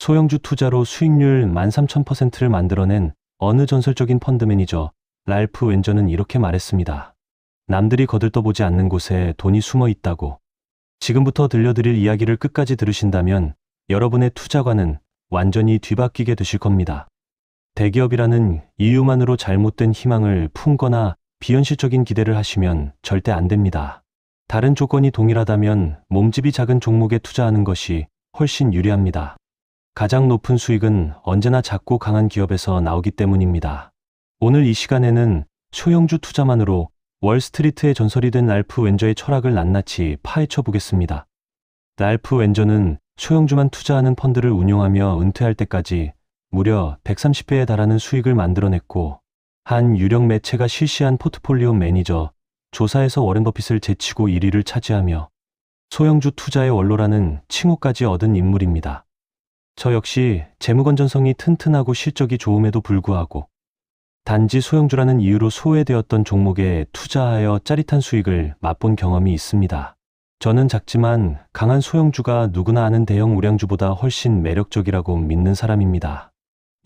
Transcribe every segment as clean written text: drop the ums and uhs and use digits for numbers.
소형주 투자로 수익률 13,000%를 만들어낸 어느 전설적인 펀드 매니저 랄프 웬저는 이렇게 말했습니다. 남들이 거들떠보지 않는 곳에 돈이 숨어 있다고. 지금부터 들려드릴 이야기를 끝까지 들으신다면 여러분의 투자관은 완전히 뒤바뀌게 되실 겁니다. 대기업이라는 이유만으로 잘못된 희망을 품거나 비현실적인 기대를 하시면 절대 안 됩니다. 다른 조건이 동일하다면 몸집이 작은 종목에 투자하는 것이 훨씬 유리합니다. 가장 높은 수익은 언제나 작고 강한 기업에서 나오기 때문입니다. 오늘 이 시간에는 소형주 투자만으로 월스트리트의 전설이 된 랄프 웬저의 철학을 낱낱이 파헤쳐 보겠습니다. 랄프 웬저는 소형주만 투자하는 펀드를 운용하며 은퇴할 때까지 무려 130배에 달하는 수익을 만들어냈고, 한 유력 매체가 실시한 포트폴리오 매니저 조사에서 워렌 버핏을 제치고 1위를 차지하며 소형주 투자의 원로라는 칭호까지 얻은 인물입니다. 저 역시 재무건전성이 튼튼하고 실적이 좋음에도 불구하고 단지 소형주라는 이유로 소외되었던 종목에 투자하여 짜릿한 수익을 맛본 경험이 있습니다. 저는 작지만 강한 소형주가 누구나 아는 대형 우량주보다 훨씬 매력적이라고 믿는 사람입니다.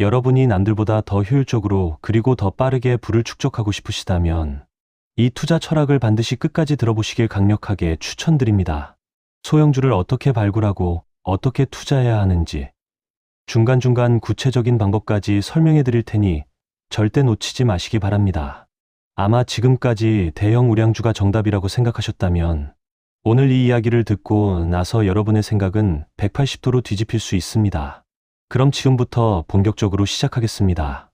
여러분이 남들보다 더 효율적으로 그리고 더 빠르게 부를 축적하고 싶으시다면 이 투자 철학을 반드시 끝까지 들어보시길 강력하게 추천드립니다. 소형주를 어떻게 발굴하고 어떻게 투자해야 하는지 중간중간 구체적인 방법까지 설명해 드릴 테니 절대 놓치지 마시기 바랍니다. 아마 지금까지 대형 우량주가 정답이라고 생각하셨다면 오늘 이 이야기를 듣고 나서 여러분의 생각은 180도로 뒤집힐 수 있습니다. 그럼 지금부터 본격적으로 시작하겠습니다.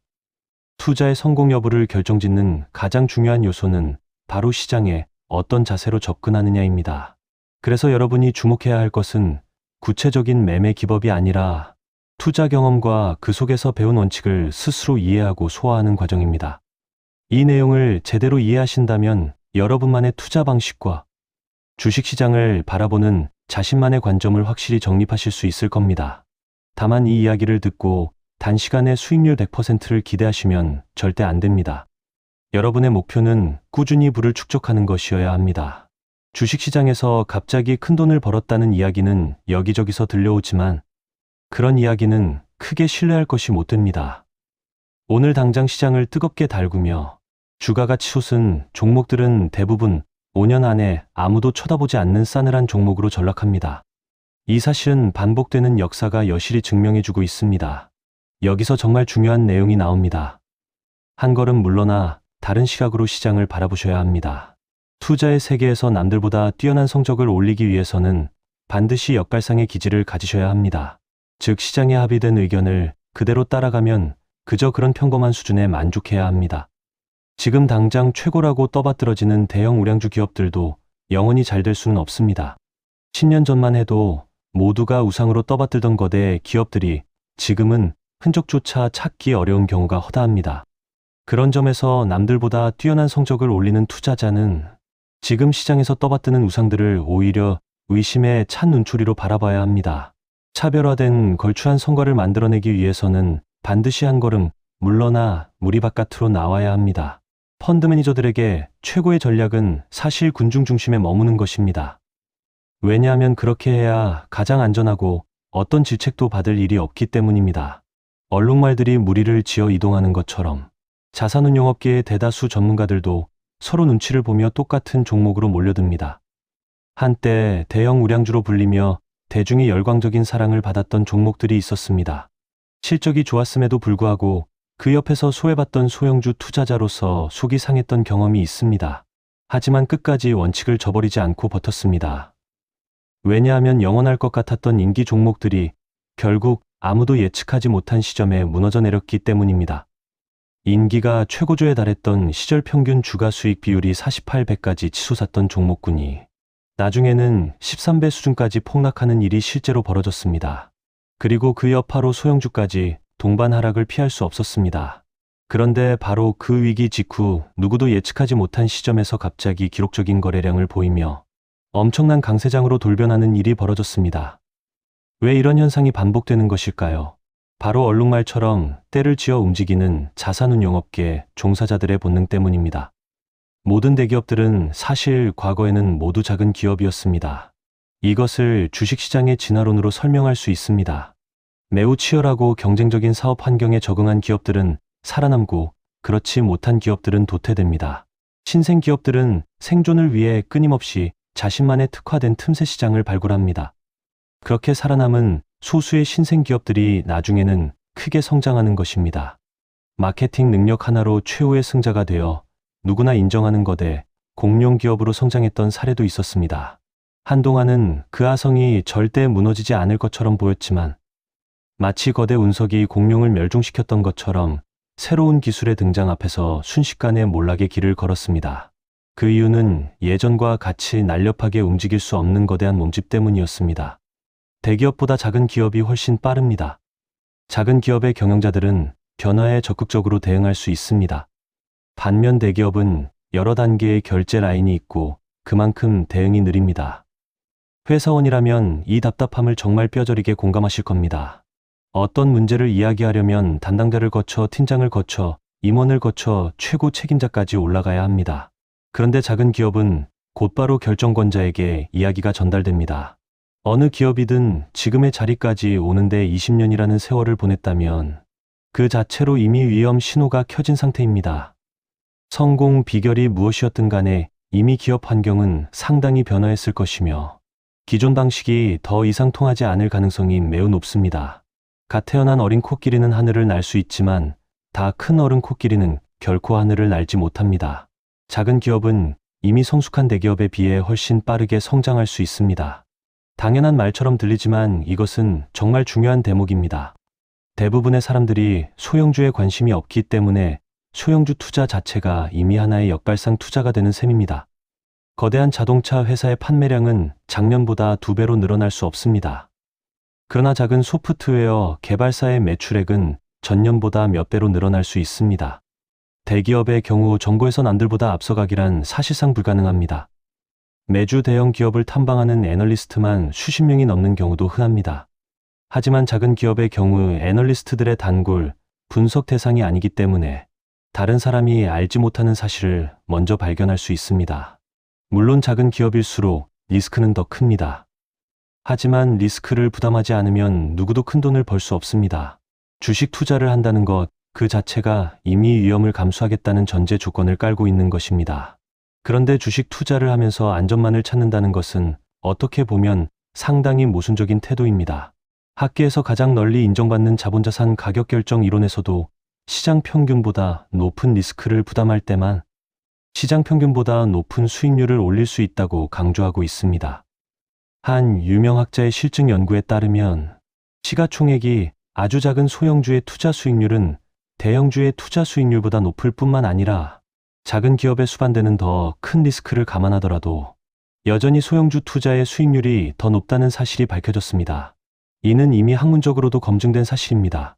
투자의 성공 여부를 결정짓는 가장 중요한 요소는 바로 시장에 어떤 자세로 접근하느냐입니다. 그래서 여러분이 주목해야 할 것은 구체적인 매매 기법이 아니라 투자 경험과 그 속에서 배운 원칙을 스스로 이해하고 소화하는 과정입니다. 이 내용을 제대로 이해하신다면 여러분만의 투자 방식과 주식시장을 바라보는 자신만의 관점을 확실히 정립하실 수 있을 겁니다. 다만 이 이야기를 듣고 단시간에 수익률 100%를 기대하시면 절대 안 됩니다. 여러분의 목표는 꾸준히 부를 축적하는 것이어야 합니다. 주식시장에서 갑자기 큰 돈을 벌었다는 이야기는 여기저기서 들려오지만 그런 이야기는 크게 신뢰할 것이 못 됩니다. 오늘 당장 시장을 뜨겁게 달구며 주가가 치솟은 종목들은 대부분 5년 안에 아무도 쳐다보지 않는 싸늘한 종목으로 전락합니다. 이 사실은 반복되는 역사가 여실히 증명해주고 있습니다. 여기서 정말 중요한 내용이 나옵니다. 한 걸음 물러나 다른 시각으로 시장을 바라보셔야 합니다. 투자의 세계에서 남들보다 뛰어난 성적을 올리기 위해서는 반드시 역발상의 기질을 가지셔야 합니다. 즉 시장에 합의된 의견을 그대로 따라가면 그저 그런 평범한 수준에 만족해야 합니다. 지금 당장 최고라고 떠받들어지는 대형 우량주 기업들도 영원히 잘 될 수는 없습니다. 10년 전만 해도 모두가 우상으로 떠받들던 거대 기업들이 지금은 흔적조차 찾기 어려운 경우가 허다합니다. 그런 점에서 남들보다 뛰어난 성적을 올리는 투자자는 지금 시장에서 떠받드는 우상들을 오히려 의심에 찬 눈초리로 바라봐야 합니다. 차별화된 걸출한 성과를 만들어내기 위해서는 반드시 한 걸음 물러나 무리 바깥으로 나와야 합니다. 펀드 매니저들에게 최고의 전략은 사실 군중 중심에 머무는 것입니다. 왜냐하면 그렇게 해야 가장 안전하고 어떤 질책도 받을 일이 없기 때문입니다. 얼룩말들이 무리를 지어 이동하는 것처럼 자산운용업계의 대다수 전문가들도 서로 눈치를 보며 똑같은 종목으로 몰려듭니다. 한때 대형 우량주로 불리며 대중의 열광적인 사랑을 받았던 종목들이 있었습니다. 실적이 좋았음에도 불구하고 그 옆에서 소외받던 소형주 투자자로서 속이 상했던 경험이 있습니다. 하지만 끝까지 원칙을 저버리지 않고 버텼습니다. 왜냐하면 영원할 것 같았던 인기 종목들이 결국 아무도 예측하지 못한 시점에 무너져 내렸기 때문입니다. 인기가 최고조에 달했던 시절 평균 주가 수익 비율이 48배까지 치솟았던 종목군이 나중에는 13배 수준까지 폭락하는 일이 실제로 벌어졌습니다. 그리고 그 여파로 소형주까지 동반 하락을 피할 수 없었습니다. 그런데 바로 그 위기 직후 누구도 예측하지 못한 시점에서 갑자기 기록적인 거래량을 보이며 엄청난 강세장으로 돌변하는 일이 벌어졌습니다. 왜 이런 현상이 반복되는 것일까요? 바로 얼룩말처럼 때를 지어 움직이는 자산운용업계 종사자들의 본능 때문입니다. 모든 대기업들은 사실 과거에는 모두 작은 기업이었습니다. 이것을 주식시장의 진화론으로 설명할 수 있습니다. 매우 치열하고 경쟁적인 사업 환경에 적응한 기업들은 살아남고 그렇지 못한 기업들은 도태됩니다. 신생 기업들은 생존을 위해 끊임없이 자신만의 특화된 틈새 시장을 발굴합니다. 그렇게 살아남은 소수의 신생 기업들이 나중에는 크게 성장하는 것입니다. 마케팅 능력 하나로 최후의 승자가 되어 누구나 인정하는 거대 공룡 기업으로 성장했던 사례도 있었습니다. 한동안은 그 아성이 절대 무너지지 않을 것처럼 보였지만 마치 거대 운석이 공룡을 멸종시켰던 것처럼 새로운 기술의 등장 앞에서 순식간에 몰락의 길을 걸었습니다. 그 이유는 예전과 같이 날렵하게 움직일 수 없는 거대한 몸집 때문이었습니다. 대기업보다 작은 기업이 훨씬 빠릅니다. 작은 기업의 경영자들은 변화에 적극적으로 대응할 수 있습니다. 반면 대기업은 여러 단계의 결제 라인이 있고 그만큼 대응이 느립니다. 회사원이라면 이 답답함을 정말 뼈저리게 공감하실 겁니다. 어떤 문제를 이야기하려면 담당자를 거쳐 팀장을 거쳐 임원을 거쳐 최고 책임자까지 올라가야 합니다. 그런데 작은 기업은 곧바로 결정권자에게 이야기가 전달됩니다. 어느 기업이든 지금의 자리까지 오는데 20년이라는 세월을 보냈다면 그 자체로 이미 위험 신호가 켜진 상태입니다. 성공 비결이 무엇이었든 간에 이미 기업 환경은 상당히 변화했을 것이며 기존 방식이 더 이상 통하지 않을 가능성이 매우 높습니다. 갓 태어난 어린 코끼리는 하늘을 날 수 있지만 다 큰 어른 코끼리는 결코 하늘을 날지 못합니다. 작은 기업은 이미 성숙한 대기업에 비해 훨씬 빠르게 성장할 수 있습니다. 당연한 말처럼 들리지만 이것은 정말 중요한 대목입니다. 대부분의 사람들이 소형주에 관심이 없기 때문에 소형주 투자 자체가 이미 하나의 역발상 투자가 되는 셈입니다. 거대한 자동차 회사의 판매량은 작년보다 2배로 늘어날 수 없습니다. 그러나 작은 소프트웨어 개발사의 매출액은 전년보다 몇 배로 늘어날 수 있습니다. 대기업의 경우 정부에서 남들보다 앞서가기란 사실상 불가능합니다. 매주 대형 기업을 탐방하는 애널리스트만 수십 명이 넘는 경우도 흔합니다. 하지만 작은 기업의 경우 애널리스트들의 단골, 분석 대상이 아니기 때문에 다른 사람이 알지 못하는 사실을 먼저 발견할 수 있습니다. 물론 작은 기업일수록 리스크는 더 큽니다. 하지만 리스크를 부담하지 않으면 누구도 큰 돈을 벌 수 없습니다. 주식 투자를 한다는 것 그 자체가 이미 위험을 감수하겠다는 전제 조건을 깔고 있는 것입니다. 그런데 주식 투자를 하면서 안전만을 찾는다는 것은 어떻게 보면 상당히 모순적인 태도입니다. 학계에서 가장 널리 인정받는 자본자산 가격 결정 이론에서도 시장 평균보다 높은 리스크를 부담할 때만 시장 평균보다 높은 수익률을 올릴 수 있다고 강조하고 있습니다. 한 유명 학자의 실증 연구에 따르면 시가총액이 아주 작은 소형주의 투자 수익률은 대형주의 투자 수익률보다 높을 뿐만 아니라 작은 기업에 수반되는 더 큰 리스크를 감안하더라도 여전히 소형주 투자의 수익률이 더 높다는 사실이 밝혀졌습니다. 이는 이미 학문적으로도 검증된 사실입니다.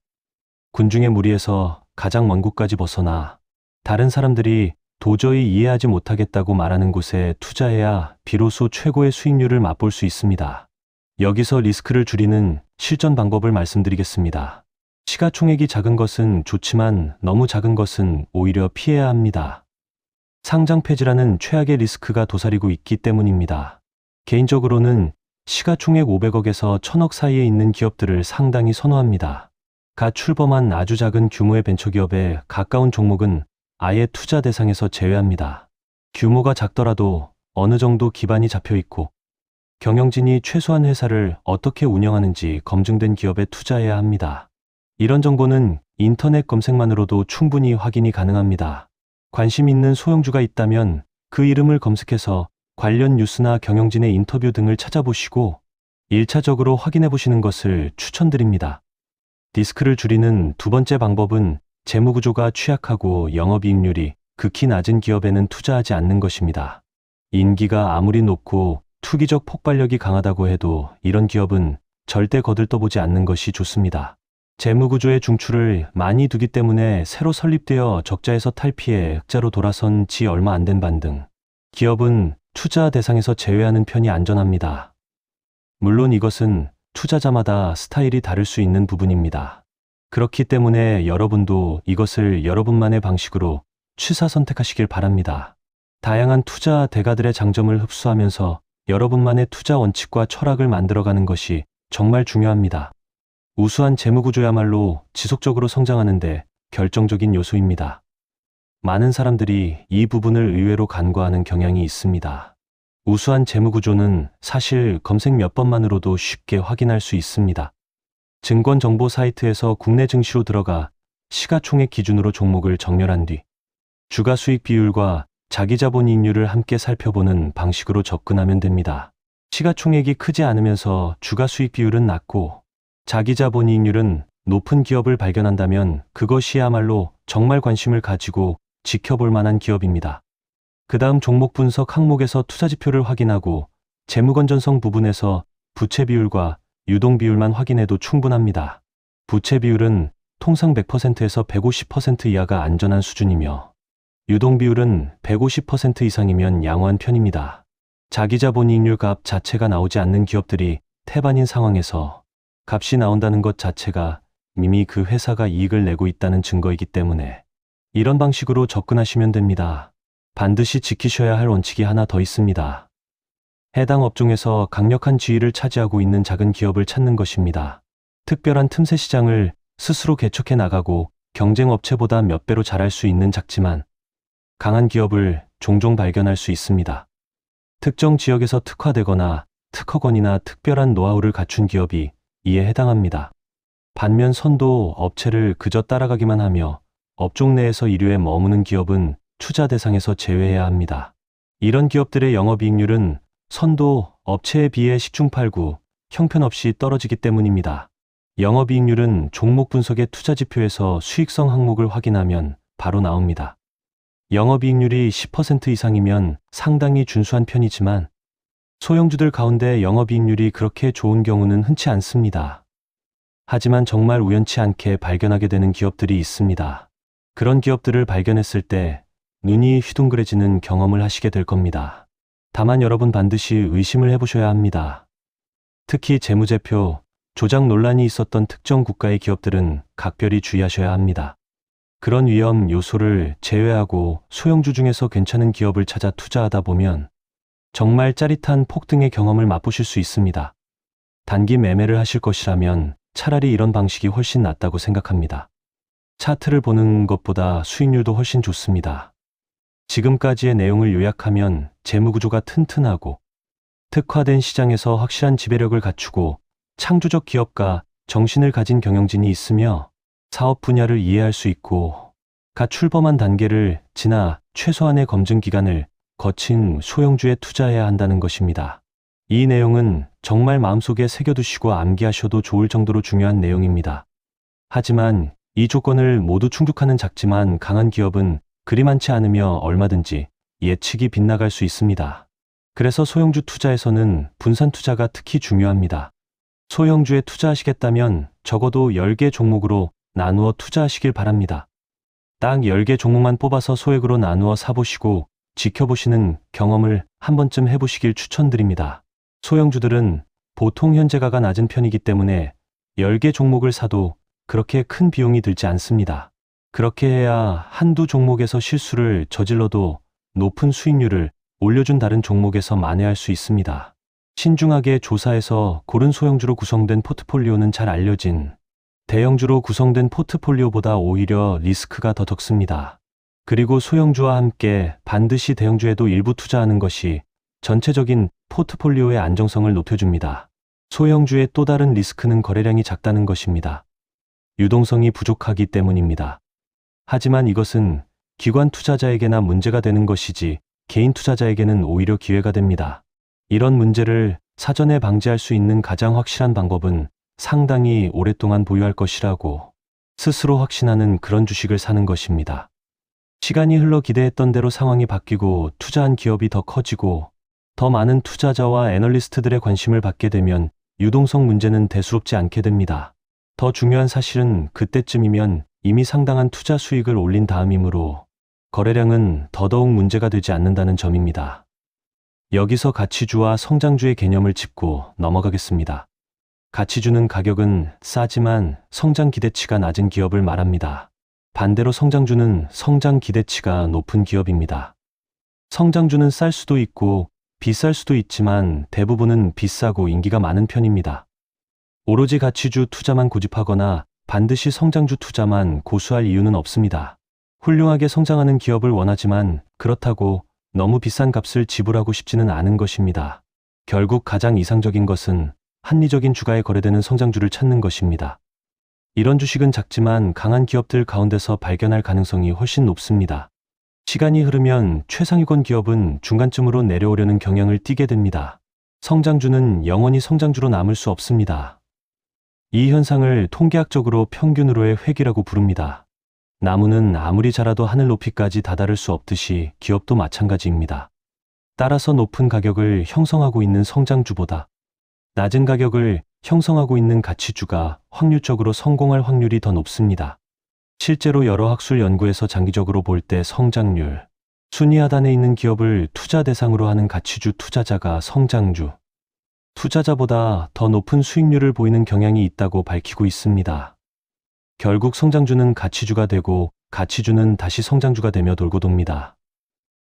군중의 무리에서 가장 먼 곳까지 벗어나 다른 사람들이 도저히 이해하지 못하겠다고 말하는 곳에 투자해야 비로소 최고의 수익률을 맛볼 수 있습니다. 여기서 리스크를 줄이는 실전 방법을 말씀드리겠습니다. 시가총액이 작은 것은 좋지만 너무 작은 것은 오히려 피해야 합니다. 상장 폐지라는 최악의 리스크가 도사리고 있기 때문입니다. 개인적으로는 시가총액 500억에서 1000억 사이에 있는 기업들을 상당히 선호합니다. 갓 출범한 아주 작은 규모의 벤처기업에 가까운 종목은 아예 투자 대상에서 제외합니다. 규모가 작더라도 어느 정도 기반이 잡혀 있고 경영진이 최소한 회사를 어떻게 운영하는지 검증된 기업에 투자해야 합니다. 이런 정보는 인터넷 검색만으로도 충분히 확인이 가능합니다. 관심 있는 소형주가 있다면 그 이름을 검색해서 관련 뉴스나 경영진의 인터뷰 등을 찾아보시고 1차적으로 확인해 보시는 것을 추천드립니다. 리스크를 줄이는 두 번째 방법은 재무구조가 취약하고 영업이익률이 극히 낮은 기업에는 투자하지 않는 것입니다. 인기가 아무리 높고 투기적 폭발력이 강하다고 해도 이런 기업은 절대 거들떠보지 않는 것이 좋습니다. 재무구조의 중추를 많이 두기 때문에 새로 설립되어 적자에서 탈피해 흑자로 돌아선 지 얼마 안 된 반등. 기업은 투자 대상에서 제외하는 편이 안전합니다. 물론 이것은 투자자마다 스타일이 다를 수 있는 부분입니다. 그렇기 때문에 여러분도 이것을 여러분만의 방식으로 취사 선택하시길 바랍니다. 다양한 투자 대가들의 장점을 흡수하면서 여러분만의 투자 원칙과 철학을 만들어가는 것이 정말 중요합니다. 우수한 재무구조야말로 지속적으로 성장하는데 결정적인 요소입니다. 많은 사람들이 이 부분을 의외로 간과하는 경향이 있습니다. 우수한 재무구조는 사실 검색 몇 번만으로도 쉽게 확인할 수 있습니다. 증권 정보 사이트에서 국내 증시로 들어가 시가총액 기준으로 종목을 정렬한 뒤 주가 수익 비율과 자기자본이익률을 함께 살펴보는 방식으로 접근하면 됩니다. 시가총액이 크지 않으면서 주가 수익 비율은 낮고 자기자본이익률은 높은 기업을 발견한다면 그것이야말로 정말 관심을 가지고 지켜볼 만한 기업입니다. 그 다음 종목 분석 항목에서 투자지표를 확인하고 재무건전성 부분에서 부채 비율과 유동 비율만 확인해도 충분합니다. 부채 비율은 통상 100%에서 150% 이하가 안전한 수준이며 유동 비율은 150% 이상이면 양호한 편입니다. 자기자본이익률 값 자체가 나오지 않는 기업들이 태반인 상황에서 값이 나온다는 것 자체가 이미 그 회사가 이익을 내고 있다는 증거이기 때문에 이런 방식으로 접근하시면 됩니다. 반드시 지키셔야 할 원칙이 하나 더 있습니다. 해당 업종에서 강력한 지위를 차지하고 있는 작은 기업을 찾는 것입니다. 특별한 틈새 시장을 스스로 개척해 나가고 경쟁 업체보다 몇 배로 잘할 수 있는 작지만 강한 기업을 종종 발견할 수 있습니다. 특정 지역에서 특화되거나 특허권이나 특별한 노하우를 갖춘 기업이 이에 해당합니다. 반면 선도 업체를 그저 따라가기만 하며 업종 내에서 이류에 머무는 기업은 투자 대상에서 제외해야 합니다. 이런 기업들의 영업이익률은 선도 업체에 비해 식중팔구, 형편없이 떨어지기 때문입니다. 영업이익률은 종목 분석의 투자지표에서 수익성 항목을 확인하면 바로 나옵니다. 영업이익률이 10% 이상이면 상당히 준수한 편이지만 소형주들 가운데 영업이익률이 그렇게 좋은 경우는 흔치 않습니다. 하지만 정말 우연치 않게 발견하게 되는 기업들이 있습니다. 그런 기업들을 발견했을 때 눈이 휘둥그레지는 경험을 하시게 될 겁니다. 다만 여러분 반드시 의심을 해보셔야 합니다. 특히 재무제표, 조작 논란이 있었던 특정 국가의 기업들은 각별히 주의하셔야 합니다. 그런 위험 요소를 제외하고 소형주 중에서 괜찮은 기업을 찾아 투자하다 보면 정말 짜릿한 폭등의 경험을 맛보실 수 있습니다. 단기 매매를 하실 것이라면 차라리 이런 방식이 훨씬 낫다고 생각합니다. 차트를 보는 것보다 수익률도 훨씬 좋습니다. 지금까지의 내용을 요약하면 재무구조가 튼튼하고 특화된 시장에서 확실한 지배력을 갖추고 창조적 기업가 정신을 가진 경영진이 있으며 사업 분야를 이해할 수 있고 가 출범한 단계를 지나 최소한의 검증 기간을 거친 소형주에 투자해야 한다는 것입니다. 이 내용은 정말 마음속에 새겨두시고 암기하셔도 좋을 정도로 중요한 내용입니다. 하지만 이 조건을 모두 충족하는 작지만 강한 기업은 그리 많지 않으며 얼마든지 예측이 빗나갈 수 있습니다. 그래서 소형주 투자에서는 분산 투자가 특히 중요합니다. 소형주에 투자하시겠다면 적어도 10개 종목으로 나누어 투자하시길 바랍니다. 딱 10개 종목만 뽑아서 소액으로 나누어 사보시고 지켜보시는 경험을 한 번쯤 해보시길 추천드립니다. 소형주들은 보통 현재가가 낮은 편이기 때문에 10개 종목을 사도 그렇게 큰 비용이 들지 않습니다. 그렇게 해야 한두 종목에서 실수를 저질러도 높은 수익률을 올려준 다른 종목에서 만회할 수 있습니다. 신중하게 조사해서 고른 소형주로 구성된 포트폴리오는 잘 알려진 대형주로 구성된 포트폴리오보다 오히려 리스크가 더 적습니다. 그리고 소형주와 함께 반드시 대형주에도 일부 투자하는 것이 전체적인 포트폴리오의 안정성을 높여줍니다. 소형주의 또 다른 리스크는 거래량이 작다는 것입니다. 유동성이 부족하기 때문입니다. 하지만 이것은 기관 투자자에게나 문제가 되는 것이지 개인 투자자에게는 오히려 기회가 됩니다. 이런 문제를 사전에 방지할 수 있는 가장 확실한 방법은 상당히 오랫동안 보유할 것이라고 스스로 확신하는 그런 주식을 사는 것입니다. 시간이 흘러 기대했던 대로 상황이 바뀌고 투자한 기업이 더 커지고 더 많은 투자자와 애널리스트들의 관심을 받게 되면 유동성 문제는 대수롭지 않게 됩니다. 더 중요한 사실은 그때쯤이면 이미 상당한 투자 수익을 올린 다음이므로 거래량은 더더욱 문제가 되지 않는다는 점입니다. 여기서 가치주와 성장주의 개념을 짚고 넘어가겠습니다. 가치주는 가격은 싸지만 성장 기대치가 낮은 기업을 말합니다. 반대로 성장주는 성장 기대치가 높은 기업입니다. 성장주는 쌀 수도 있고 비쌀 수도 있지만 대부분은 비싸고 인기가 많은 편입니다. 오로지 가치주 투자만 고집하거나 반드시 성장주 투자만 고수할 이유는 없습니다. 훌륭하게 성장하는 기업을 원하지만 그렇다고 너무 비싼 값을 지불하고 싶지는 않은 것입니다. 결국 가장 이상적인 것은 합리적인 주가에 거래되는 성장주를 찾는 것입니다. 이런 주식은 작지만 강한 기업들 가운데서 발견할 가능성이 훨씬 높습니다. 시간이 흐르면 최상위권 기업은 중간쯤으로 내려오려는 경향을 띠게 됩니다. 성장주는 영원히 성장주로 남을 수 없습니다. 이 현상을 통계학적으로 평균으로의 회귀라고 부릅니다. 나무는 아무리 자라도 하늘 높이까지 다다를 수 없듯이 기업도 마찬가지입니다. 따라서 높은 가격을 형성하고 있는 성장주보다 낮은 가격을 형성하고 있는 가치주가 확률적으로 성공할 확률이 더 높습니다. 실제로 여러 학술 연구에서 장기적으로 볼 때 성장률, 순위 하단에 있는 기업을 투자 대상으로 하는 가치주 투자자가 성장주 투자자보다 더 높은 수익률을 보이는 경향이 있다고 밝히고 있습니다. 결국 성장주는 가치주가 되고 가치주는 다시 성장주가 되며 돌고 돕니다.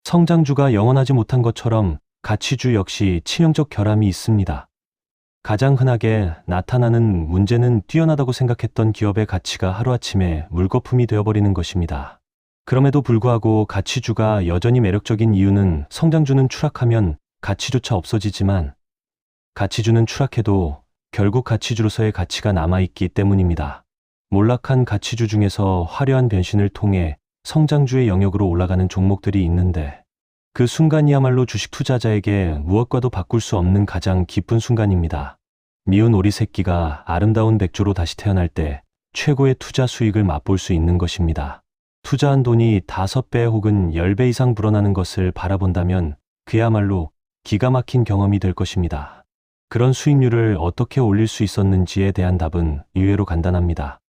성장주가 영원하지 못한 것처럼 가치주 역시 치명적 결함이 있습니다. 가장 흔하게 나타나는 문제는 뛰어나다고 생각했던 기업의 가치가 하루아침에 물거품이 되어버리는 것입니다. 그럼에도 불구하고 가치주가 여전히 매력적인 이유는 성장주는 추락하면 가치조차 없어지지만 가치주는 추락해도 결국 가치주로서의 가치가 남아있기 때문입니다. 몰락한 가치주 중에서 화려한 변신을 통해 성장주의 영역으로 올라가는 종목들이 있는데 그 순간이야말로 주식 투자자에게 무엇과도 바꿀 수 없는 가장 기쁜 순간입니다. 미운 오리 새끼가 아름다운 백조로 다시 태어날 때 최고의 투자 수익을 맛볼 수 있는 것입니다. 투자한 돈이 5배 혹은 10배 이상 불어나는 것을 바라본다면 그야말로 기가 막힌 경험이 될 것입니다. 그런 수익률을 어떻게 올릴 수 있었는지에 대한 답은 의외로 간단합니다.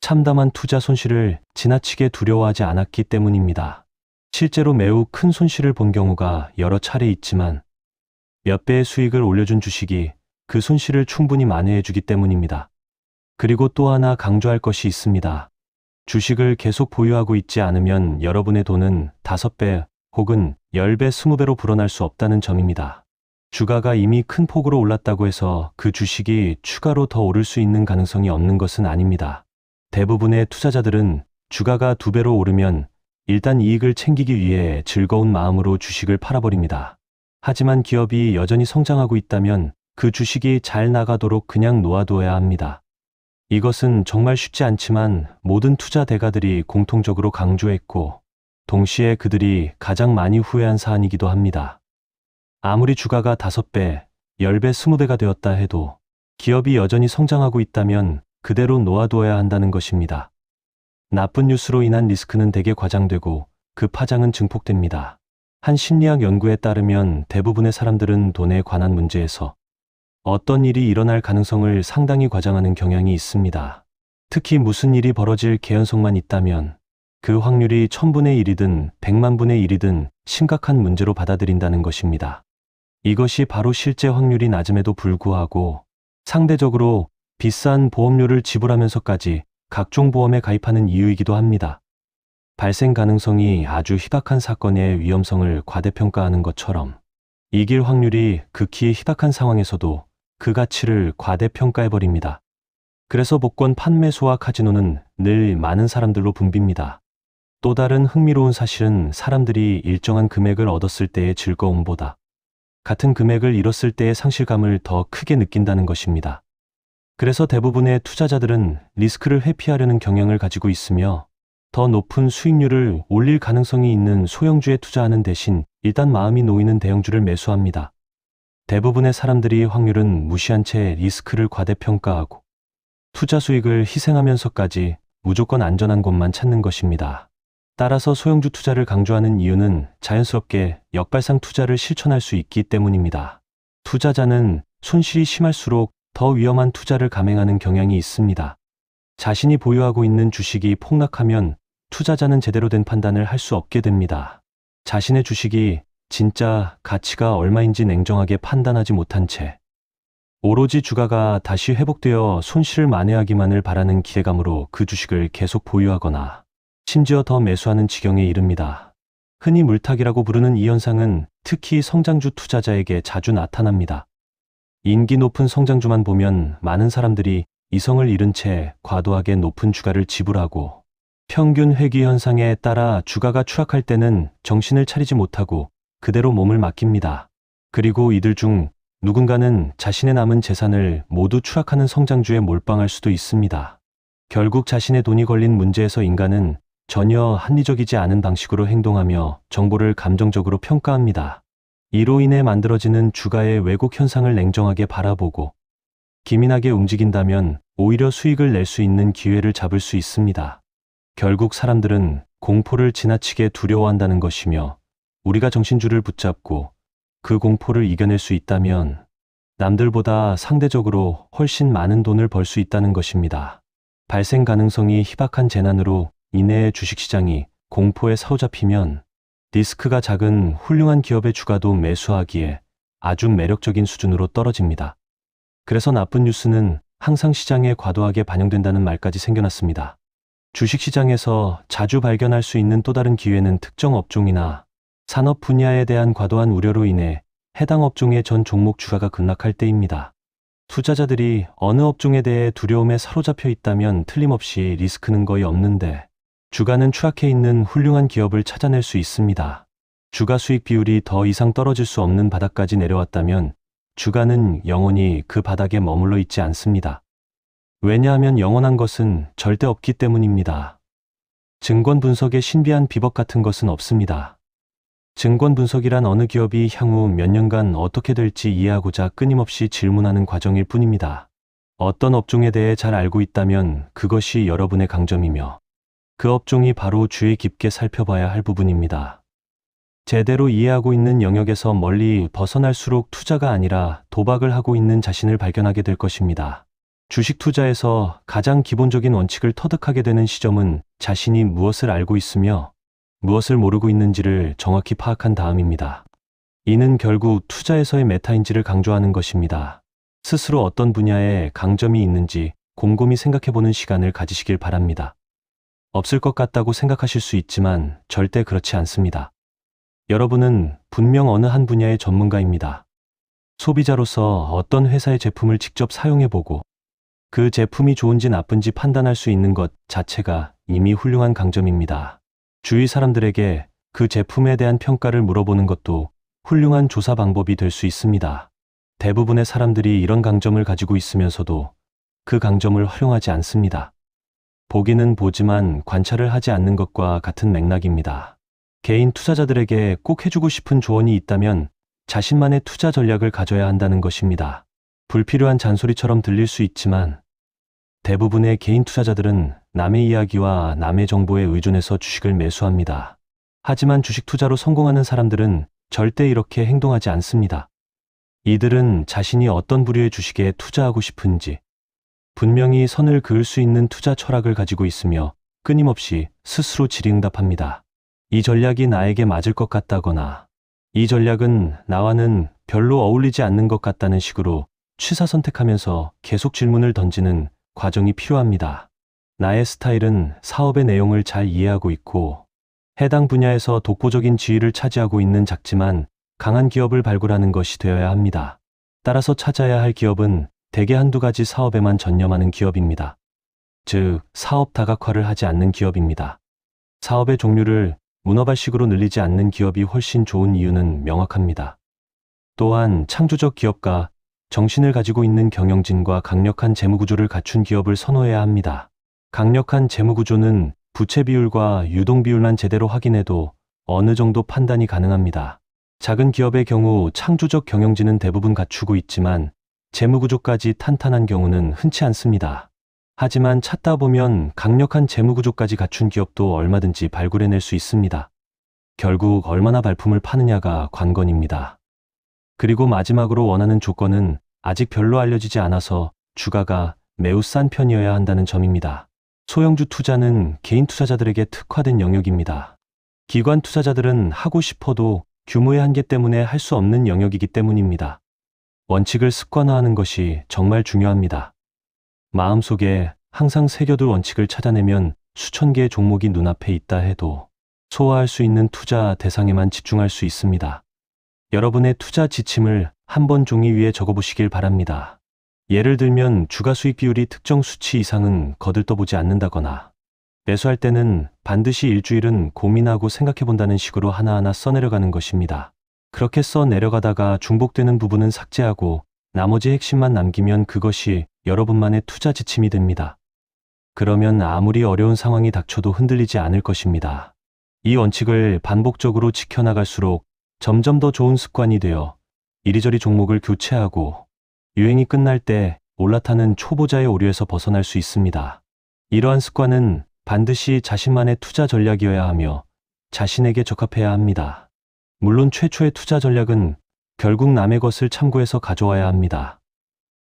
참담한 투자 손실을 지나치게 두려워하지 않았기 때문입니다. 실제로 매우 큰 손실을 본 경우가 여러 차례 있지만 몇 배의 수익을 올려준 주식이 그 손실을 충분히 만회해주기 때문입니다. 그리고 또 하나 강조할 것이 있습니다. 주식을 계속 보유하고 있지 않으면 여러분의 돈은 5배 혹은 10배, 20배로 불어날 수 없다는 점입니다. 주가가 이미 큰 폭으로 올랐다고 해서 그 주식이 추가로 더 오를 수 있는 가능성이 없는 것은 아닙니다. 대부분의 투자자들은 주가가 2배로 오르면 일단 이익을 챙기기 위해 즐거운 마음으로 주식을 팔아버립니다. 하지만 기업이 여전히 성장하고 있다면 그 주식이 잘 나가도록 그냥 놓아두어야 합니다. 이것은 정말 쉽지 않지만 모든 투자 대가들이 공통적으로 강조했고 동시에 그들이 가장 많이 후회한 사안이기도 합니다. 아무리 주가가 5배, 10배, 20배가 되었다 해도 기업이 여전히 성장하고 있다면 그대로 놓아두어야 한다는 것입니다. 나쁜 뉴스로 인한 리스크는 대개 과장되고 그 파장은 증폭됩니다. 한 심리학 연구에 따르면 대부분의 사람들은 돈에 관한 문제에서 어떤 일이 일어날 가능성을 상당히 과장하는 경향이 있습니다. 특히 무슨 일이 벌어질 개연성만 있다면 그 확률이 1000분의 1이든 100만 분의 1이든 심각한 문제로 받아들인다는 것입니다. 이것이 바로 실제 확률이 낮음에도 불구하고 상대적으로 비싼 보험료를 지불하면서까지 각종 보험에 가입하는 이유이기도 합니다. 발생 가능성이 아주 희박한 사건의 위험성을 과대평가하는 것처럼 이길 확률이 극히 희박한 상황에서도 그 가치를 과대평가해버립니다. 그래서 복권 판매소와 카지노는 늘 많은 사람들로 붐빕니다. 또 다른 흥미로운 사실은 사람들이 일정한 금액을 얻었을 때의 즐거움보다 같은 금액을 잃었을 때의 상실감을 더 크게 느낀다는 것입니다. 그래서 대부분의 투자자들은 리스크를 회피하려는 경향을 가지고 있으며 더 높은 수익률을 올릴 가능성이 있는 소형주에 투자하는 대신 일단 마음이 놓이는 대형주를 매수합니다. 대부분의 사람들이 확률은 무시한 채 리스크를 과대평가하고 투자 수익을 희생하면서까지 무조건 안전한 곳만 찾는 것입니다. 따라서 소형주 투자를 강조하는 이유는 자연스럽게 역발상 투자를 실천할 수 있기 때문입니다. 투자자는 손실이 심할수록 더 위험한 투자를 감행하는 경향이 있습니다. 자신이 보유하고 있는 주식이 폭락하면 투자자는 제대로 된 판단을 할 수 없게 됩니다. 자신의 주식이 진짜 가치가 얼마인지 냉정하게 판단하지 못한 채 오로지 주가가 다시 회복되어 손실을 만회하기만을 바라는 기대감으로 그 주식을 계속 보유하거나 심지어 더 매수하는 지경에 이릅니다. 흔히 물타기라고 부르는 이 현상은 특히 성장주 투자자에게 자주 나타납니다. 인기 높은 성장주만 보면 많은 사람들이 이성을 잃은 채 과도하게 높은 주가를 지불하고 평균 회귀 현상에 따라 주가가 추락할 때는 정신을 차리지 못하고 그대로 몸을 맡깁니다. 그리고 이들 중 누군가는 자신의 남은 재산을 모두 추락하는 성장주에 몰빵할 수도 있습니다. 결국 자신의 돈이 걸린 문제에서 인간은 전혀 합리적이지 않은 방식으로 행동하며 정보를 감정적으로 평가합니다. 이로 인해 만들어지는 주가의 왜곡 현상을 냉정하게 바라보고 기민하게 움직인다면 오히려 수익을 낼 수 있는 기회를 잡을 수 있습니다. 결국 사람들은 공포를 지나치게 두려워한다는 것이며 우리가 정신줄을 붙잡고 그 공포를 이겨낼 수 있다면 남들보다 상대적으로 훨씬 많은 돈을 벌 수 있다는 것입니다. 발생 가능성이 희박한 재난으로 인해 주식시장이 공포에 사로잡히면 리스크가 작은 훌륭한 기업의 주가도 매수하기에 아주 매력적인 수준으로 떨어집니다. 그래서 나쁜 뉴스는 항상 시장에 과도하게 반영된다는 말까지 생겨났습니다. 주식시장에서 자주 발견할 수 있는 또 다른 기회는 특정 업종이나 산업 분야에 대한 과도한 우려로 인해 해당 업종의 전 종목 주가가 급락할 때입니다. 투자자들이 어느 업종에 대해 두려움에 사로잡혀 있다면 틀림없이 리스크는 거의 없는데 주가는 추락해 있는 훌륭한 기업을 찾아낼 수 있습니다. 주가 수익 비율이 더 이상 떨어질 수 없는 바닥까지 내려왔다면 주가는 영원히 그 바닥에 머물러 있지 않습니다. 왜냐하면 영원한 것은 절대 없기 때문입니다. 증권 분석의 신비한 비법 같은 것은 없습니다. 증권 분석이란 어느 기업이 향후 몇 년간 어떻게 될지 이해하고자 끊임없이 질문하는 과정일 뿐입니다. 어떤 업종에 대해 잘 알고 있다면 그것이 여러분의 강점이며 그 업종이 바로 주의 깊게 살펴봐야 할 부분입니다. 제대로 이해하고 있는 영역에서 멀리 벗어날수록 투자가 아니라 도박을 하고 있는 자신을 발견하게 될 것입니다. 주식 투자에서 가장 기본적인 원칙을 터득하게 되는 시점은 자신이 무엇을 알고 있으며 무엇을 모르고 있는지를 정확히 파악한 다음입니다. 이는 결국 투자에서의 메타인지를 강조하는 것입니다. 스스로 어떤 분야에 강점이 있는지 곰곰이 생각해보는 시간을 가지시길 바랍니다. 없을 것 같다고 생각하실 수 있지만 절대 그렇지 않습니다. 여러분은 분명 어느 한 분야의 전문가입니다. 소비자로서 어떤 회사의 제품을 직접 사용해보고 그 제품이 좋은지 나쁜지 판단할 수 있는 것 자체가 이미 훌륭한 강점입니다. 주위 사람들에게 그 제품에 대한 평가를 물어보는 것도 훌륭한 조사 방법이 될 수 있습니다. 대부분의 사람들이 이런 강점을 가지고 있으면서도 그 강점을 활용하지 않습니다. 보기는 보지만 관찰을 하지 않는 것과 같은 맥락입니다. 개인 투자자들에게 꼭 해주고 싶은 조언이 있다면 자신만의 투자 전략을 가져야 한다는 것입니다. 불필요한 잔소리처럼 들릴 수 있지만 대부분의 개인 투자자들은 남의 이야기와 남의 정보에 의존해서 주식을 매수합니다. 하지만 주식 투자로 성공하는 사람들은 절대 이렇게 행동하지 않습니다. 이들은 자신이 어떤 부류의 주식에 투자하고 싶은지 분명히 선을 그을 수 있는 투자 철학을 가지고 있으며 끊임없이 스스로 질의응답합니다. 이 전략이 나에게 맞을 것 같다거나 이 전략은 나와는 별로 어울리지 않는 것 같다는 식으로 취사 선택하면서 계속 질문을 던지는 과정이 필요합니다. 나의 스타일은 사업의 내용을 잘 이해하고 있고 해당 분야에서 독보적인 지위를 차지하고 있는 작지만 강한 기업을 발굴하는 것이 되어야 합니다. 따라서 찾아야 할 기업은 대개 한두 가지 사업에만 전념하는 기업입니다. 즉, 사업 다각화를 하지 않는 기업입니다. 사업의 종류를 문어발식으로 늘리지 않는 기업이 훨씬 좋은 이유는 명확합니다. 또한 창조적 기업가, 정신을 가지고 있는 경영진과 강력한 재무구조를 갖춘 기업을 선호해야 합니다. 강력한 재무구조는 부채 비율과 유동 비율만 제대로 확인해도 어느 정도 판단이 가능합니다. 작은 기업의 경우 창조적 경영진은 대부분 갖추고 있지만 재무구조까지 탄탄한 경우는 흔치 않습니다. 하지만 찾다 보면 강력한 재무구조까지 갖춘 기업도 얼마든지 발굴해낼 수 있습니다. 결국 얼마나 발품을 파느냐가 관건입니다. 그리고 마지막으로 원하는 조건은 아직 별로 알려지지 않아서 주가가 매우 싼 편이어야 한다는 점입니다. 소형주 투자는 개인 투자자들에게 특화된 영역입니다. 기관 투자자들은 하고 싶어도 규모의 한계 때문에 할 수 없는 영역이기 때문입니다. 원칙을 습관화하는 것이 정말 중요합니다. 마음속에 항상 새겨둘 원칙을 찾아내면 수천 개의 종목이 눈앞에 있다 해도 소화할 수 있는 투자 대상에만 집중할 수 있습니다. 여러분의 투자 지침을 한번 종이 위에 적어보시길 바랍니다. 예를 들면 주가 수익 비율이 특정 수치 이상은 거들떠보지 않는다거나 매수할 때는 반드시 일주일은 고민하고 생각해본다는 식으로 하나하나 써내려가는 것입니다. 그렇게 써내려가다가 중복되는 부분은 삭제하고 나머지 핵심만 남기면 그것이 여러분만의 투자 지침이 됩니다. 그러면 아무리 어려운 상황이 닥쳐도 흔들리지 않을 것입니다. 이 원칙을 반복적으로 지켜나갈수록 점점 더 좋은 습관이 되어 이리저리 종목을 교체하고 유행이 끝날 때 올라타는 초보자의 오류에서 벗어날 수 있습니다. 이러한 습관은 반드시 자신만의 투자 전략이어야 하며 자신에게 적합해야 합니다. 물론 최초의 투자 전략은 결국 남의 것을 참고해서 가져와야 합니다.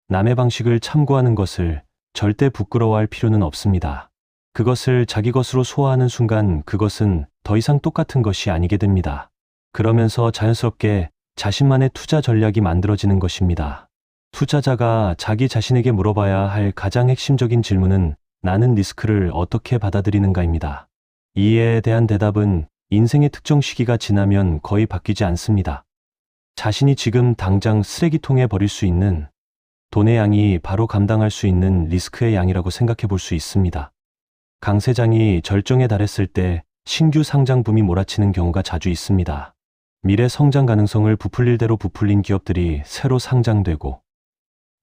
남의 방식을 참고하는 것을 절대 부끄러워할 필요는 없습니다. 그것을 자기 것으로 소화하는 순간 그것은 더 이상 똑같은 것이 아니게 됩니다. 그러면서 자연스럽게 자신만의 투자 전략이 만들어지는 것입니다. 투자자가 자기 자신에게 물어봐야 할 가장 핵심적인 질문은 나는 리스크를 어떻게 받아들이는가입니다. 이에 대한 대답은 인생의 특정 시기가 지나면 거의 바뀌지 않습니다. 자신이 지금 당장 쓰레기통에 버릴 수 있는 돈의 양이 바로 감당할 수 있는 리스크의 양이라고 생각해 볼 수 있습니다. 강세장이 절정에 달했을 때 신규 상장 붐이 몰아치는 경우가 자주 있습니다. 미래 성장 가능성을 부풀릴 대로 부풀린 기업들이 새로 상장되고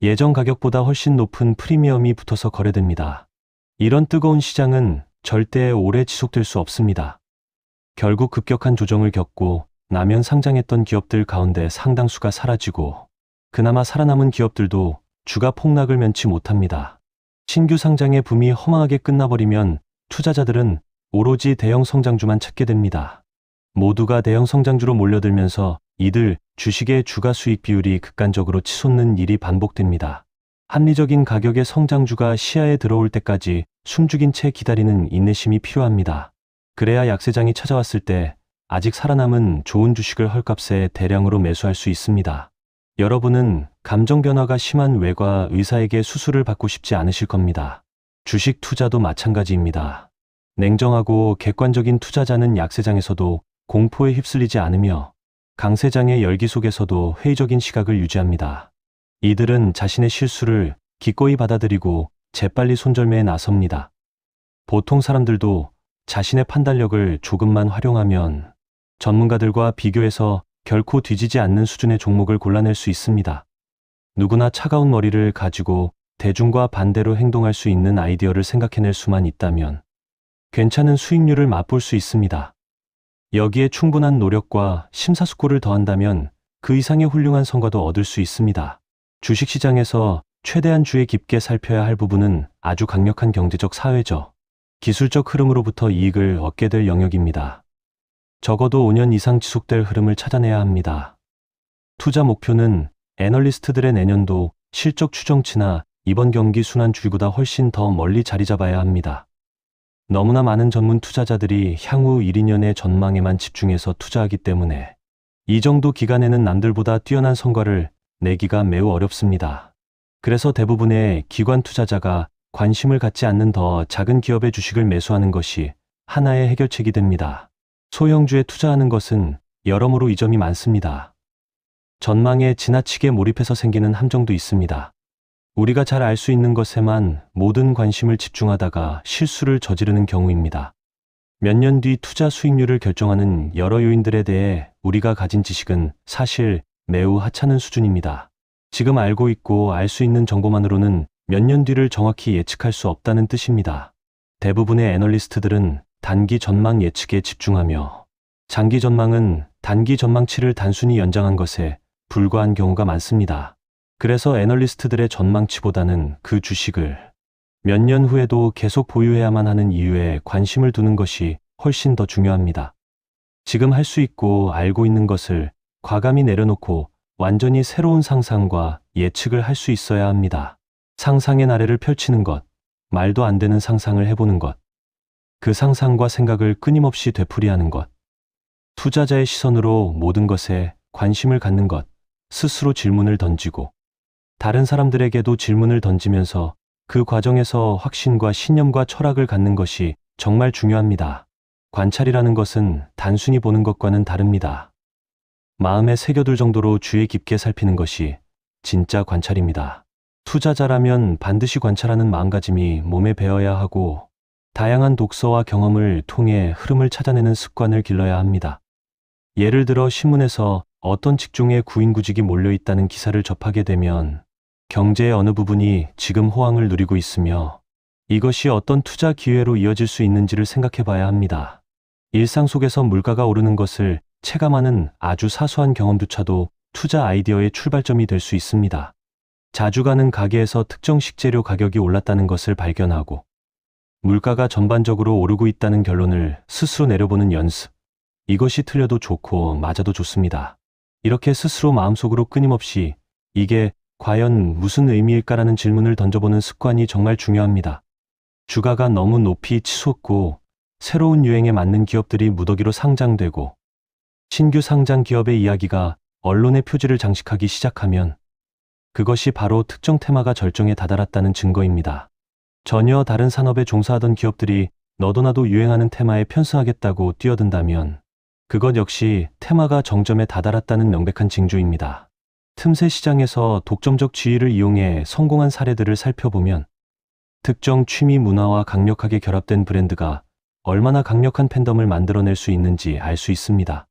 예전 가격보다 훨씬 높은 프리미엄이 붙어서 거래됩니다. 이런 뜨거운 시장은 절대 오래 지속될 수 없습니다. 결국 급격한 조정을 겪고 나면 상장했던 기업들 가운데 상당수가 사라지고 그나마 살아남은 기업들도 주가 폭락을 면치 못합니다. 신규 상장의 붐이 허망하게 끝나버리면 투자자들은 오로지 대형 성장주만 찾게 됩니다. 모두가 대형 성장주로 몰려들면서 이들 주식의 주가 수익 비율이 극단적으로 치솟는 일이 반복됩니다. 합리적인 가격의 성장주가 시야에 들어올 때까지 숨죽인 채 기다리는 인내심이 필요합니다. 그래야 약세장이 찾아왔을 때 아직 살아남은 좋은 주식을 헐값에 대량으로 매수할 수 있습니다. 여러분은 감정 변화가 심한 외과 의사에게 수술을 받고 싶지 않으실 겁니다. 주식 투자도 마찬가지입니다. 냉정하고 객관적인 투자자는 약세장에서도 공포에 휩쓸리지 않으며 강세장의 열기 속에서도 회의적인 시각을 유지합니다. 이들은 자신의 실수를 기꺼이 받아들이고 재빨리 손절매에 나섭니다. 보통 사람들도 자신의 판단력을 조금만 활용하면 전문가들과 비교해서 결코 뒤지지 않는 수준의 종목을 골라낼 수 있습니다. 누구나 차가운 머리를 가지고 대중과 반대로 행동할 수 있는 아이디어를 생각해낼 수만 있다면 괜찮은 수익률을 맛볼 수 있습니다. 여기에 충분한 노력과 심사숙고를 더한다면 그 이상의 훌륭한 성과도 얻을 수 있습니다. 주식시장에서 최대한 주의 깊게 살펴야 할 부분은 아주 강력한 경제적 사회적, 기술적 흐름으로부터 이익을 얻게 될 영역입니다. 적어도 5년 이상 지속될 흐름을 찾아내야 합니다. 투자 목표는 애널리스트들의 내년도 실적 추정치나 이번 경기 순환 주기보다 훨씬 더 멀리 자리 잡아야 합니다. 너무나 많은 전문 투자자들이 향후 1, 2년의 전망에만 집중해서 투자하기 때문에 이 정도 기간에는 남들보다 뛰어난 성과를 내기가 매우 어렵습니다. 그래서 대부분의 기관 투자자가 관심을 갖지 않는 더 작은 기업의 주식을 매수하는 것이 하나의 해결책이 됩니다. 소형주에 투자하는 것은 여러모로 이점이 많습니다. 전망에 지나치게 몰입해서 생기는 함정도 있습니다. 우리가 잘 알 수 있는 것에만 모든 관심을 집중하다가 실수를 저지르는 경우입니다. 몇 년 뒤 투자 수익률을 결정하는 여러 요인들에 대해 우리가 가진 지식은 사실 매우 하찮은 수준입니다. 지금 알고 있고 알 수 있는 정보만으로는 몇 년 뒤를 정확히 예측할 수 없다는 뜻입니다. 대부분의 애널리스트들은 단기 전망 예측에 집중하며 장기 전망은 단기 전망치를 단순히 연장한 것에 불과한 경우가 많습니다. 그래서 애널리스트들의 전망치보다는 그 주식을 몇 년 후에도 계속 보유해야만 하는 이유에 관심을 두는 것이 훨씬 더 중요합니다. 지금 할 수 있고 알고 있는 것을 과감히 내려놓고 완전히 새로운 상상과 예측을 할 수 있어야 합니다. 상상의 나래를 펼치는 것, 말도 안 되는 상상을 해보는 것, 그 상상과 생각을 끊임없이 되풀이하는 것, 투자자의 시선으로 모든 것에 관심을 갖는 것, 스스로 질문을 던지고 다른 사람들에게도 질문을 던지면서 그 과정에서 확신과 신념과 철학을 갖는 것이 정말 중요합니다. 관찰이라는 것은 단순히 보는 것과는 다릅니다. 마음에 새겨둘 정도로 주의 깊게 살피는 것이 진짜 관찰입니다. 투자자라면 반드시 관찰하는 마음가짐이 몸에 배어야 하고 다양한 독서와 경험을 통해 흐름을 찾아내는 습관을 길러야 합니다. 예를 들어 신문에서 어떤 직종에 구인구직이 몰려있다는 기사를 접하게 되면 경제의 어느 부분이 지금 호황을 누리고 있으며 이것이 어떤 투자 기회로 이어질 수 있는지를 생각해 봐야 합니다. 일상 속에서 물가가 오르는 것을 체감하는 아주 사소한 경험조차도 투자 아이디어의 출발점이 될 수 있습니다. 자주 가는 가게에서 특정 식재료 가격이 올랐다는 것을 발견하고 물가가 전반적으로 오르고 있다는 결론을 스스로 내려보는 연습. 이것이 틀려도 좋고 맞아도 좋습니다. 이렇게 스스로 마음속으로 끊임없이 이게 과연 무슨 의미일까라는 질문을 던져보는 습관이 정말 중요합니다. 주가가 너무 높이 치솟고 새로운 유행에 맞는 기업들이 무더기로 상장되고 신규 상장 기업의 이야기가 언론의 표지를 장식하기 시작하면 그것이 바로 특정 테마가 절정에 다다랐다는 증거입니다. 전혀 다른 산업에 종사하던 기업들이 너도나도 유행하는 테마에 편승하겠다고 뛰어든다면 그것 역시 테마가 정점에 다다랐다는 명백한 징조입니다. 틈새 시장에서 독점적 지위를 이용해 성공한 사례들을 살펴보면 특정 취미 문화와 강력하게 결합된 브랜드가 얼마나 강력한 팬덤을 만들어낼 수 있는지 알 수 있습니다.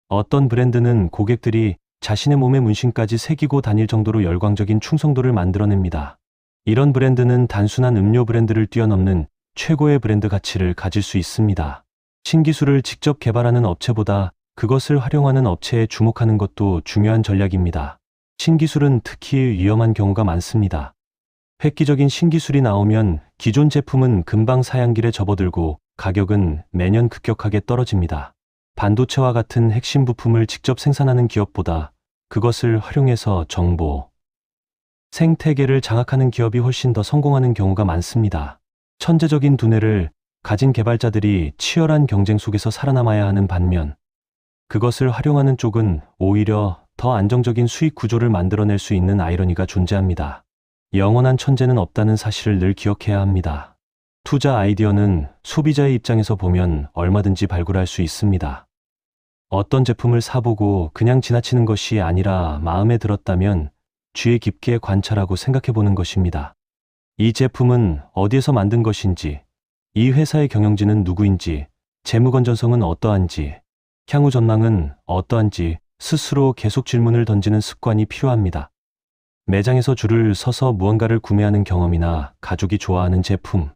어떤 브랜드는 고객들이 자신의 몸에 문신까지 새기고 다닐 정도로 열광적인 충성도를 만들어냅니다. 이런 브랜드는 단순한 음료 브랜드를 뛰어넘는 최고의 브랜드 가치를 가질 수 있습니다. 신기술을 직접 개발하는 업체보다 그것을 활용하는 업체에 주목하는 것도 중요한 전략입니다. 신기술은 특히 위험한 경우가 많습니다. 획기적인 신기술이 나오면 기존 제품은 금방 사양길에 접어들고 가격은 매년 급격하게 떨어집니다. 반도체와 같은 핵심 부품을 직접 생산하는 기업보다 그것을 활용해서 정보, 생태계를 장악하는 기업이 훨씬 더 성공하는 경우가 많습니다. 천재적인 두뇌를 가진 개발자들이 치열한 경쟁 속에서 살아남아야 하는 반면 그것을 활용하는 쪽은 오히려 더 안정적인 수익 구조를 만들어낼 수 있는 아이러니가 존재합니다. 영원한 천재는 없다는 사실을 늘 기억해야 합니다. 투자 아이디어는 소비자의 입장에서 보면 얼마든지 발굴할 수 있습니다. 어떤 제품을 사보고 그냥 지나치는 것이 아니라 마음에 들었다면 주의 깊게 관찰하고 생각해 보는 것입니다. 이 제품은 어디에서 만든 것인지, 이 회사의 경영진은 누구인지, 재무 건전성은 어떠한지, 향후 전망은 어떠한지 스스로 계속 질문을 던지는 습관이 필요합니다. 매장에서 줄을 서서 무언가를 구매하는 경험이나 가족이 좋아하는 제품,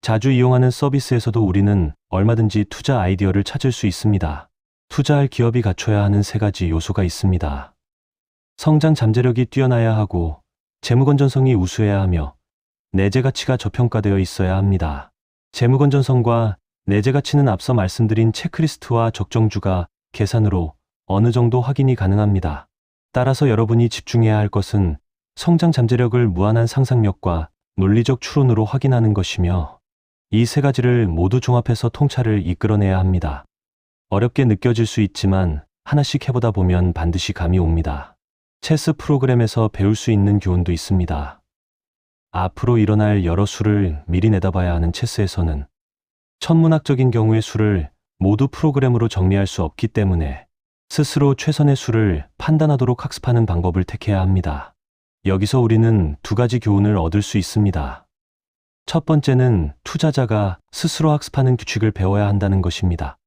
자주 이용하는 서비스에서도 우리는 얼마든지 투자 아이디어를 찾을 수 있습니다. 투자할 기업이 갖춰야 하는 세 가지 요소가 있습니다. 성장 잠재력이 뛰어나야 하고 재무 건전성이 우수해야 하며 내재 가치가 저평가되어 있어야 합니다. 재무 건전성과 내재 가치는 앞서 말씀드린 체크리스트와 적정주가 계산으로 어느 정도 확인이 가능합니다. 따라서 여러분이 집중해야 할 것은 성장 잠재력을 무한한 상상력과 논리적 추론으로 확인하는 것이며 이 세 가지를 모두 종합해서 통찰을 이끌어내야 합니다. 어렵게 느껴질 수 있지만 하나씩 해보다 보면 반드시 감이 옵니다. 체스 프로그램에서 배울 수 있는 교훈도 있습니다. 앞으로 일어날 여러 수를 미리 내다봐야 하는 체스에서는 천문학적인 경우의 수를 모두 프로그램으로 정리할 수 없기 때문에 스스로 최선의 수를 판단하도록 학습하는 방법을 택해야 합니다. 여기서 우리는 두 가지 교훈을 얻을 수 있습니다. 첫 번째는 투자자가 스스로 학습하는 규칙을 배워야 한다는 것입니다.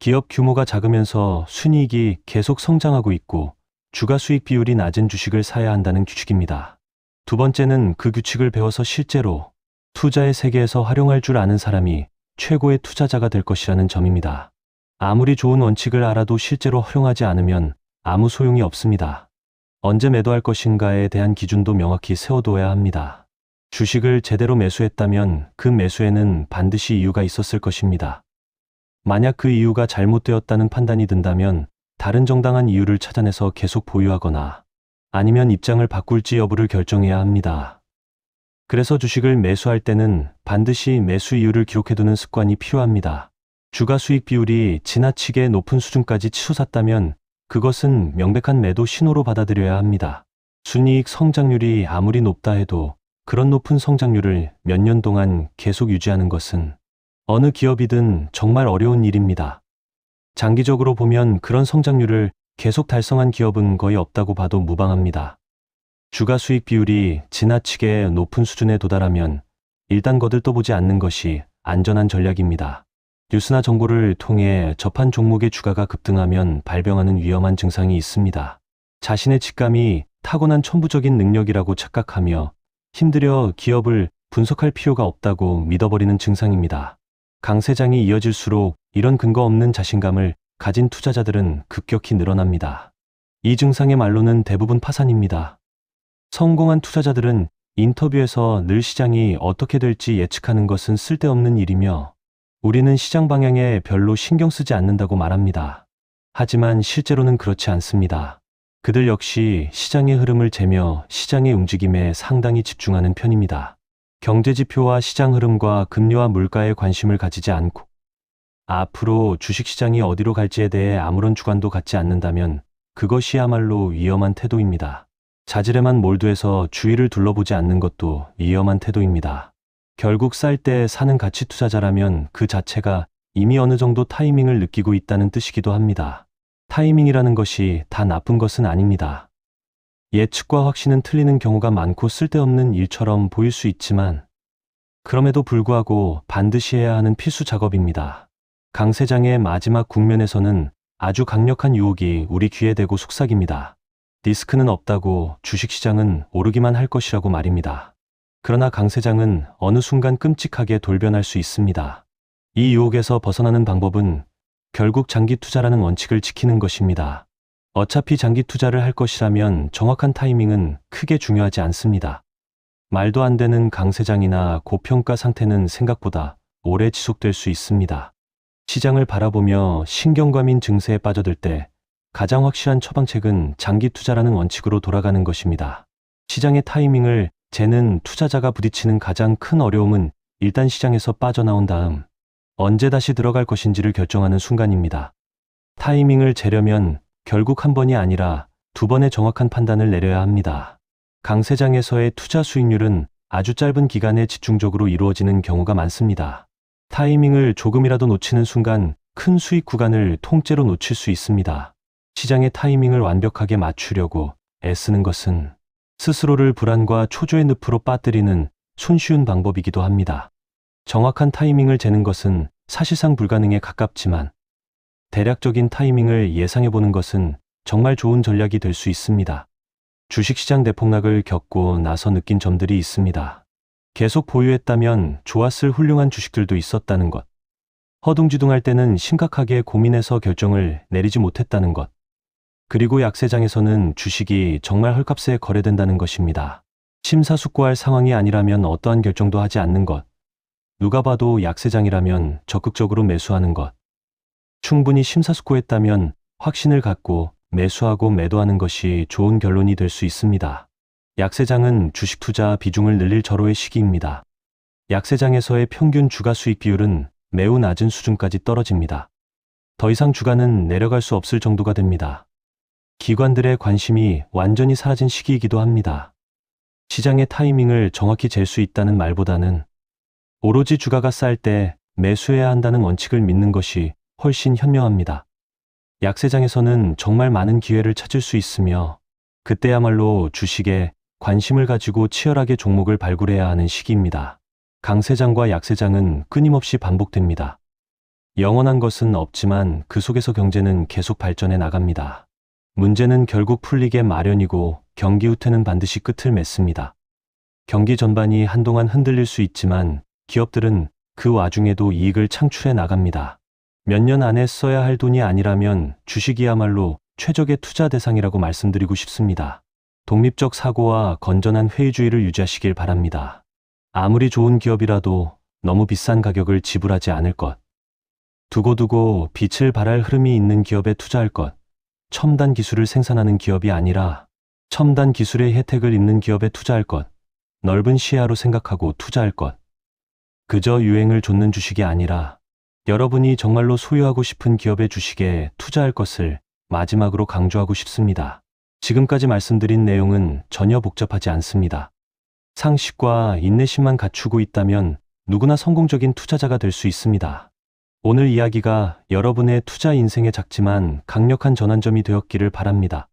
기업 규모가 작으면서 순이익이 계속 성장하고 있고 주가 수익 비율이 낮은 주식을 사야 한다는 규칙입니다. 두 번째는 그 규칙을 배워서 실제로 투자의 세계에서 활용할 줄 아는 사람이 최고의 투자자가 될 것이라는 점입니다. 아무리 좋은 원칙을 알아도 실제로 활용하지 않으면 아무 소용이 없습니다. 언제 매도할 것인가에 대한 기준도 명확히 세워둬야 합니다. 주식을 제대로 매수했다면 그 매수에는 반드시 이유가 있었을 것입니다. 만약 그 이유가 잘못되었다는 판단이 든다면 다른 정당한 이유를 찾아내서 계속 보유하거나 아니면 입장을 바꿀지 여부를 결정해야 합니다. 그래서 주식을 매수할 때는 반드시 매수 이유를 기록해두는 습관이 필요합니다. 주가 수익 비율이 지나치게 높은 수준까지 치솟았다면 그것은 명백한 매도 신호로 받아들여야 합니다. 순이익 성장률이 아무리 높다 해도 그런 높은 성장률을 몇 년 동안 계속 유지하는 것은 어느 기업이든 정말 어려운 일입니다. 장기적으로 보면 그런 성장률을 계속 달성한 기업은 거의 없다고 봐도 무방합니다. 주가 수익 비율이 지나치게 높은 수준에 도달하면 일단 거들떠보지 않는 것이 안전한 전략입니다. 뉴스나 정보를 통해 접한 종목의 주가가 급등하면 발병하는 위험한 증상이 있습니다. 자신의 직감이 타고난 천부적인 능력이라고 착각하며 힘들여 기업을 분석할 필요가 없다고 믿어버리는 증상입니다. 강세장이 이어질수록 이런 근거 없는 자신감을 가진 투자자들은 급격히 늘어납니다. 이 증상의 말로는 대부분 파산입니다. 성공한 투자자들은 인터뷰에서 늘 시장이 어떻게 될지 예측하는 것은 쓸데없는 일이며 우리는 시장 방향에 별로 신경 쓰지 않는다고 말합니다. 하지만 실제로는 그렇지 않습니다. 그들 역시 시장의 흐름을 재며 시장의 움직임에 상당히 집중하는 편입니다. 경제지표와 시장 흐름과 금리와 물가에 관심을 가지지 않고 앞으로 주식시장이 어디로 갈지에 대해 아무런 주관도 갖지 않는다면 그것이야말로 위험한 태도입니다. 자질에만 몰두해서 주위를 둘러보지 않는 것도 위험한 태도입니다. 결국 쌀 때 사는 가치 투자자라면 그 자체가 이미 어느 정도 타이밍을 느끼고 있다는 뜻이기도 합니다. 타이밍이라는 것이 다 나쁜 것은 아닙니다. 예측과 확신은 틀리는 경우가 많고 쓸데없는 일처럼 보일 수 있지만 그럼에도 불구하고 반드시 해야 하는 필수 작업입니다. 강세장의 마지막 국면에서는 아주 강력한 유혹이 우리 귀에 대고 속삭입니다. 리스크는 없다고 주식시장은 오르기만 할 것이라고 말입니다. 그러나 강세장은 어느 순간 끔찍하게 돌변할 수 있습니다. 이 유혹에서 벗어나는 방법은 결국 장기 투자라는 원칙을 지키는 것입니다. 어차피 장기 투자를 할 것이라면 정확한 타이밍은 크게 중요하지 않습니다. 말도 안 되는 강세장이나 고평가 상태는 생각보다 오래 지속될 수 있습니다. 시장을 바라보며 신경과민 증세에 빠져들 때 가장 확실한 처방책은 장기 투자라는 원칙으로 돌아가는 것입니다. 시장의 타이밍을 재는 투자자가 부딪히는 가장 큰 어려움은 일단 시장에서 빠져나온 다음 언제 다시 들어갈 것인지를 결정하는 순간입니다. 타이밍을 재려면 결국 한 번이 아니라 두 번의 정확한 판단을 내려야 합니다. 강세장에서의 투자 수익률은 아주 짧은 기간에 집중적으로 이루어지는 경우가 많습니다. 타이밍을 조금이라도 놓치는 순간 큰 수익 구간을 통째로 놓칠 수 있습니다. 시장의 타이밍을 완벽하게 맞추려고 애쓰는 것은 스스로를 불안과 초조의 늪으로 빠뜨리는 손쉬운 방법이기도 합니다. 정확한 타이밍을 재는 것은 사실상 불가능에 가깝지만 대략적인 타이밍을 예상해보는 것은 정말 좋은 전략이 될 수 있습니다. 주식시장 대폭락을 겪고 나서 느낀 점들이 있습니다. 계속 보유했다면 좋았을 훌륭한 주식들도 있었다는 것. 허둥지둥할 때는 심각하게 고민해서 결정을 내리지 못했다는 것. 그리고 약세장에서는 주식이 정말 헐값에 거래된다는 것입니다. 심사숙고할 상황이 아니라면 어떠한 결정도 하지 않는 것. 누가 봐도 약세장이라면 적극적으로 매수하는 것. 충분히 심사숙고했다면 확신을 갖고 매수하고 매도하는 것이 좋은 결론이 될 수 있습니다. 약세장은 주식 투자 비중을 늘릴 절호의 시기입니다. 약세장에서의 평균 주가 수익 비율은 매우 낮은 수준까지 떨어집니다. 더 이상 주가는 내려갈 수 없을 정도가 됩니다. 기관들의 관심이 완전히 사라진 시기이기도 합니다. 시장의 타이밍을 정확히 잴 수 있다는 말보다는 오로지 주가가 쌀 때 매수해야 한다는 원칙을 믿는 것이 훨씬 현명합니다. 약세장에서는 정말 많은 기회를 찾을 수 있으며 그때야말로 주식에 관심을 가지고 치열하게 종목을 발굴해야 하는 시기입니다. 강세장과 약세장은 끊임없이 반복됩니다. 영원한 것은 없지만 그 속에서 경제는 계속 발전해 나갑니다. 문제는 결국 풀리게 마련이고 경기 후퇴는 반드시 끝을 맺습니다. 경기 전반이 한동안 흔들릴 수 있지만 기업들은 그 와중에도 이익을 창출해 나갑니다. 몇 년 안에 써야 할 돈이 아니라면 주식이야말로 최적의 투자 대상이라고 말씀드리고 싶습니다. 독립적 사고와 건전한 회의주의를 유지하시길 바랍니다. 아무리 좋은 기업이라도 너무 비싼 가격을 지불하지 않을 것. 두고두고 빛을 발할 흐름이 있는 기업에 투자할 것. 첨단 기술을 생산하는 기업이 아니라 첨단 기술의 혜택을 입는 기업에 투자할 것. 넓은 시야로 생각하고 투자할 것. 그저 유행을 좇는 주식이 아니라 여러분이 정말로 소유하고 싶은 기업의 주식에 투자할 것을 마지막으로 강조하고 싶습니다. 지금까지 말씀드린 내용은 전혀 복잡하지 않습니다. 상식과 인내심만 갖추고 있다면 누구나 성공적인 투자자가 될 수 있습니다. 오늘 이야기가 여러분의 투자 인생에 작지만 강력한 전환점이 되었기를 바랍니다.